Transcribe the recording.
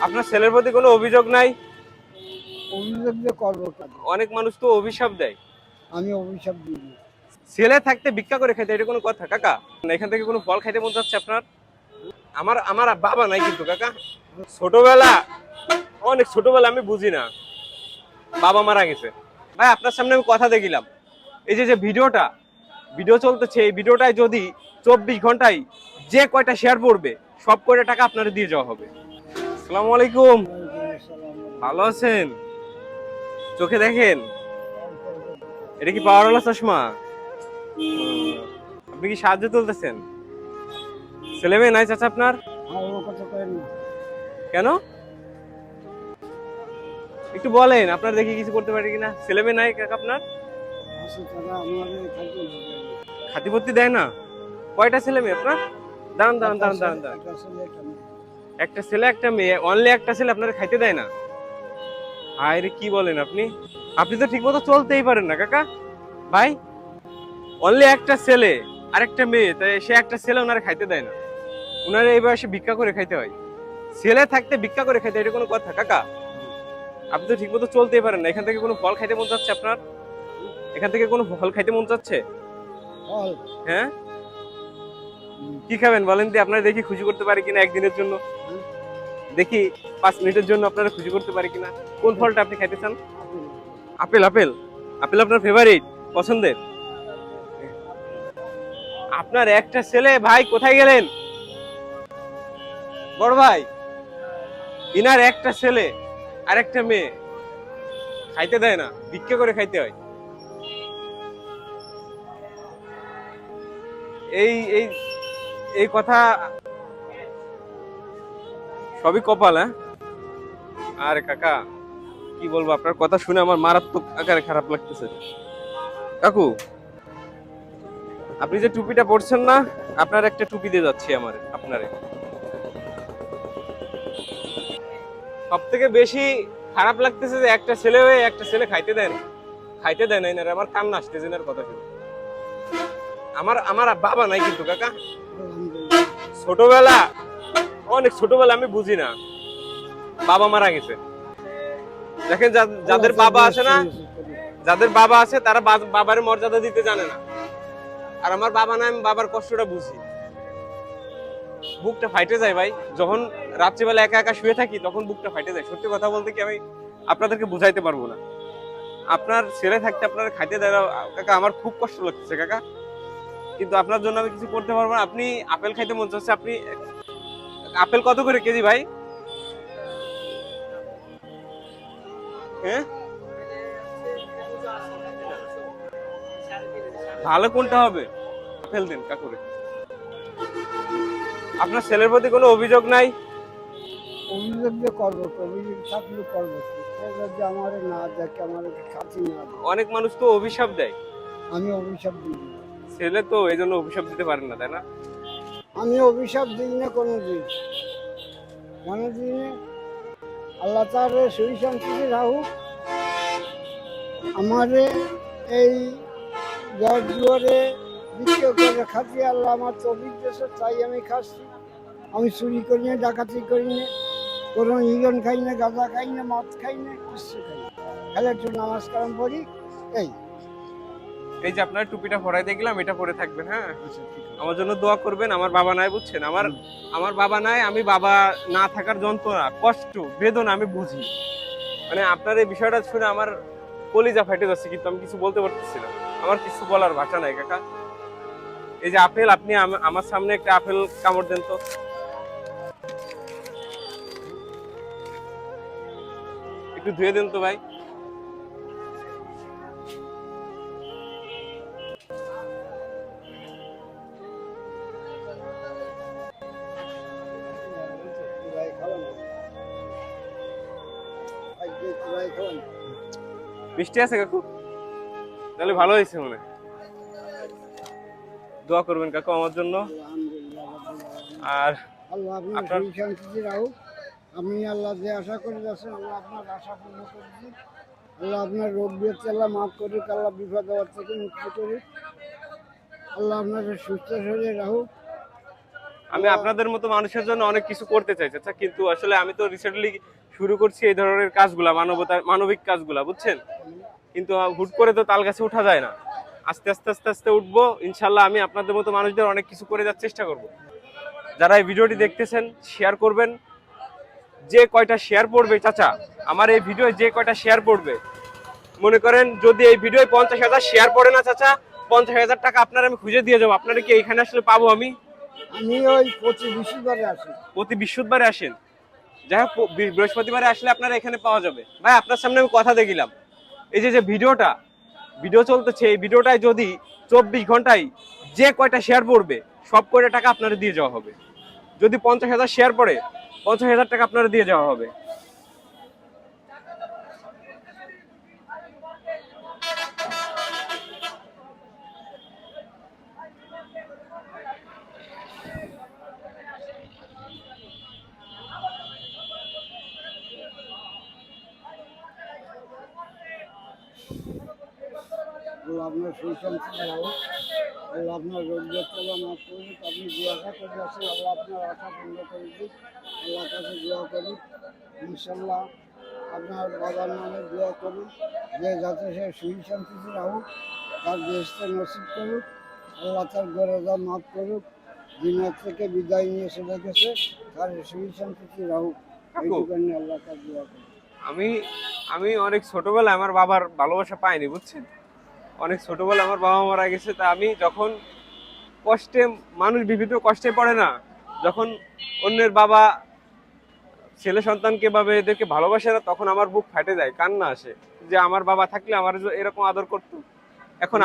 আপনার ছেলের প্রতি কোনো অভিযোগ নাই? অভিযোগ যে করবো কেন? অনেক মানুষ তো অভিশাপ দেয়। আমি অভিশাপ দিই না। ছেলে থাকতে ভিক্ষা করে খাইতে, এটা কোনো কথা কাকা? এখান থেকে কোনো ফল খাইতে মন চাচ্ছে আপনার? আমার আমার বাবা নাই কিন্তু কাকা। ছোটবেলা, অনেক ছোটবেলা আমি বুঝি না, বাবা মারা গেছে। ভাই আপনার সামনে আমি কথা দেখিলাম, এই যে যে ভিডিও চলতেছে, এই ভিডিওটায় যদি 24 ঘন্টায় যে কয়টা শেয়ার পড়বে, সব কয়টা টাকা আপনার দিয়ে যাওয়া হবে। আসসালামু আলাইকুম। ওয়ালাইকুম আসসালাম। ভালো আছেন? চোখে দেখেন? এটা কি পাওয়ারওয়ালা চশমা? আপনি কি সাহায্য তুলতেছেন? ছেলে মেয়ে নাই চাচা আপনার? আর ও কথা কয় না। কেন? একটু বলেন, আপনার দেখি কিছু করতে পারি কিনা। ছেলে মেয়ে নাই কাকা আপনার? আছে তারা আমাদের খাদ্য খাতিপত্তি দেয় না? কয়টা ছেলে মেয়ে আপনার? দাঁড়ান দাঁড়ান দাঁড়ান দাঁড়ান দাঁড়ান। একটা ছেলে একটা মেয়ে, অনলি একটা ছেলে আপনার খাইতে দেয় না? হায় রে, কি বলেন আপনি? আপনি তো ঠিক মতো চলতেই পারেন না কাকা। ভাই, অনলি একটা ছেলে আর একটা মেয়ে, তাই সে একটা ছেলে ওনারে খাইতে দেয় না। ওনারে এই বয়সে ভিক্ষা করে খাইতে হয়। ছেলে থাকতে ভিক্ষা করে খাইতে, এটা কোনো কথা কাকা? আপনি তো ঠিক মতো চলতেই পারেন না। এখান থেকে কোনো ফল খাইতে মন চাচ্ছে আপনার? এখান থেকে কোনো ফল খাইতে মন চাচ্ছে? ফল হ্যাঁ, কি খাবেন বলেন? দিয়ে আপনারা দেখি খুশি করতে পারি কিনা একদিনের জন্য। দেখি 5 মিনিটের জন্য আপনারা খুশি করতে পারি কিনা। কোন ফলটা আপনি খাইতে চান? আপেল? আপেল আপেল আপনার ফেভারিট, পছন্দের? আপনার একটা ছেলে, ভাই কোথায় গেলেন? বড় ভাই, ইনার একটা ছেলে আর একটা মেয়ে, খাইতে দেয় না, ভিক্ষা করে খাইতে হয়। এই এই এই কথা সবই কপাল। হ্যাঁ, আরে কাকা কি বলবো, আপনার কথা শুনে আমার মারাত্মক আকারে খারাপ লাগতেছে। কাকু, আপনি যে টুপিটা পরছেন না, আপনার একটা টুপি দিয়ে যাচ্ছি আমার আপনারে। সব থেকে বেশি খারাপ লাগতেছে যে একটা ছেলে হয়ে একটা ছেলে খাইতে দেয় না, খাইতে দেয় না। এনারে আমার কান্না আসতেছে এনার কথা শুনে। আমার আমার বাবা নাই কিন্তু কাকা। ছোটবেলা, অনেক ছোটবেলা আমি বুঝি না, বাবা মারা গেছে। দেখেন যাদের বাবা আছে না, যাদের বাবা আছে তারা বাবার মর্যাদা দিতে জানে না। আর আমার বাবা নাই, আমি বাবার কষ্টটা বুঝি। বুকটা ফাইটে যায় ভাই, যখন রাত্রিবেলা একা একা শুয়ে থাকি তখন বুকটা ফাইটে যায়। সত্যি কথা বলতে কি, আমি আপনাদেরকে বুঝাইতে পারবো না। আপনার ছেলে থাকতে আপনার খাইতে দেয় না কাকা, আমার খুব কষ্ট লাগছে কাকা। কিন্তু আপনার জন্য আমি কিছু করতে পারবো না। আপনি আপেল খাইতে মন চাচ্ছে, আপনি আপেল কত করে কেজি ভাই? হ্যাঁ, ভালো কোনটা হবে? আপেল দেন কাকুরে। আপনার ছেলের প্রতি কোনো অভিযোগ নাই? অভিযোগ যে করবো, অভিযোগ থাকলে করবো। যদি আমার না দেখে, আমার খাচ্ছি না, অনেক মানুষ তো অভিশাপ দেয়। আমি অভিশাপ দিই না। ছেলে তো এই জন্য অভিশাপ দিতে পারেন না, তাই না? আমি অভিশাপ দিই না কোনো দিন, কোনো দিনে। আল্লাহ তার সহি শান্তিতে রাখুক। আমারে এই দুয়ারে বিক্রি করে খাচ্ছি, আল্লাহ আমার তৌফিক দিয়েছে, তাই আমি খাচ্ছি। আমি চুরি করি না, ডাকাতি করি না, কোনো ইগন খাই না, গাঁজা খাই না, মদ খাই না, কিচ্ছু খাই না। খালি একটু নামাজ কালাম পড়ি, এই। এই যে আপনার টুপিটা পরাই দেখলাম, এটা পরে থাকবেন। হ্যাঁ, আচ্ছা, ঠিক আছে। আমার জন্য দোয়া করবেন। আমার বাবা নাই, বুঝছেন? আমার বাবা নাই, আমি বাবা না থাকার যন্ত্রণা, কষ্ট, বেদনা আমি বুঝি। মানে আপনার এই বিষয়টা শুনে আমার কলিজা ফেটে যাচ্ছে, কিন্তু আমি কিছু বলতে পারতেছি না। আমার কিছু বলার ভাষা নাই কাকা। এই যে আপেল, আপনি আমার সামনে একটা আপেল কামড় দেন তো। একটু ধুয়ে দেন তো ভাই। ভাই খাওয়ান, ভাই খাওয়ান। মিষ্টি আছে কাকু? তাহলে ভালো হয়েছে মনে হয়। দোয়া করবেন কাকু আমার জন্য। আলহামদুলিল্লাহ, আর আল্লাহ আপনার আপনার সহি শান্তিতে রাখুক। আমি আল্লাহ যে আশা করে যাচ্ছেন, আল্লাহ আপনার আশা পূর্ণ করে দিন। আল্লাহ আপনার রোগ বিয়েছে, আল্লাহ মাফ করুক, আল্লাহ বিপদ হওয়ার থেকে মুক্তি করুক। আল্লাহ আপনাকে সুস্থ শরীরে রাখুক। আমি আপনাদের মতো মানুষের জন্য অনেক কিছু করতে চাই চাচা, কিন্তু আসলে আমি তো রিসেন্টলি শুরু করছি এই ধরনের কাজগুলা, মানবিক কাজগুলা, বুঝছেন? কিন্তু হুট করে তো তাল গাছে উঠা যায় না। আস্তে আস্তে আস্তে আস্তে উঠবো ইনশাল্লাহ। আমি আপনাদের মতো মানুষদের অনেক কিছু করে যাওয়ার চেষ্টা করব। যারা এই ভিডিওটি দেখতেছেন শেয়ার করবেন। যে কয়টা শেয়ার পড়বে চাচা, আমার এই ভিডিও যে কয়টা শেয়ার পড়বে, মনে করেন যদি এই ভিডিও 50,000 শেয়ার পড়ে না চাচা, 50,000 টাকা আপনার আমি খুঁজে দিয়ে যাবো। আপনারা কি এখানে আসলে পাবো আমি? আমি ওই প্রতি বৃহস্পতিবারে আসি। প্রতি বৃহস্পতিবারে আসেন? যাই হোক, বৃহস্পতিবারে আসলে আপনারা এখানে পাওয়া যাবে। ভাই আপনার সামনে আমি কথা দেখিলাম, এই যে যে ভিডিও চলতেছে, এই ভিডিওটায় যদি 24 ঘন্টায় যে কয়টা শেয়ার পড়বে সব কয়টা টাকা আপনারা দিয়ে যাওয়া হবে। যদি 50,000 শেয়ার পড়ে 50,000 টাকা আপনারা দিয়ে যাওয়া হবে। আল্লাহ আপনার সুশান্তি রাখুক, আল্লাহ আপনার রোগ বেতলা মাফ করুক। আপনি যে আশা করে আছেন আল্লাহ আপনার আশা পূর্ণ করে দিক। আল্লাহ কাছে দোয়া করি ইনশাল্লাহ, আপনার বাবার নামে দোয়া করি যে যাতে সে সুশান্তিতে রাখুক, তার দেশটা নসিব করুক, আল্লাহ তার গরজা মাফ করুক। দিনের থেকে বিদায় নিয়ে চলে গেছে, তার সুশান্তিতে রাখুক, এইটুখানি আল্লাহ তার দোয়া করি। আমি আমি অনেক ছোটবেলায় আমার বাবার ভালোবাসা পাইনি, বুঝছেন? অনেক ছোটবেলায় আমার বাবা মারা গেছে। তা আমি যখন কষ্টে, মানুষ বিভিন্ন কষ্টে পড়ে না, যখন অন্যের বাবা ছেলে সন্তানকে বা এদেরকে ভালোবাসে না, তখন আমার বুক ফাটে যায়, কান্না আসে যে আমার বাবা থাকলে আমার এরকম আদর করতো। এখন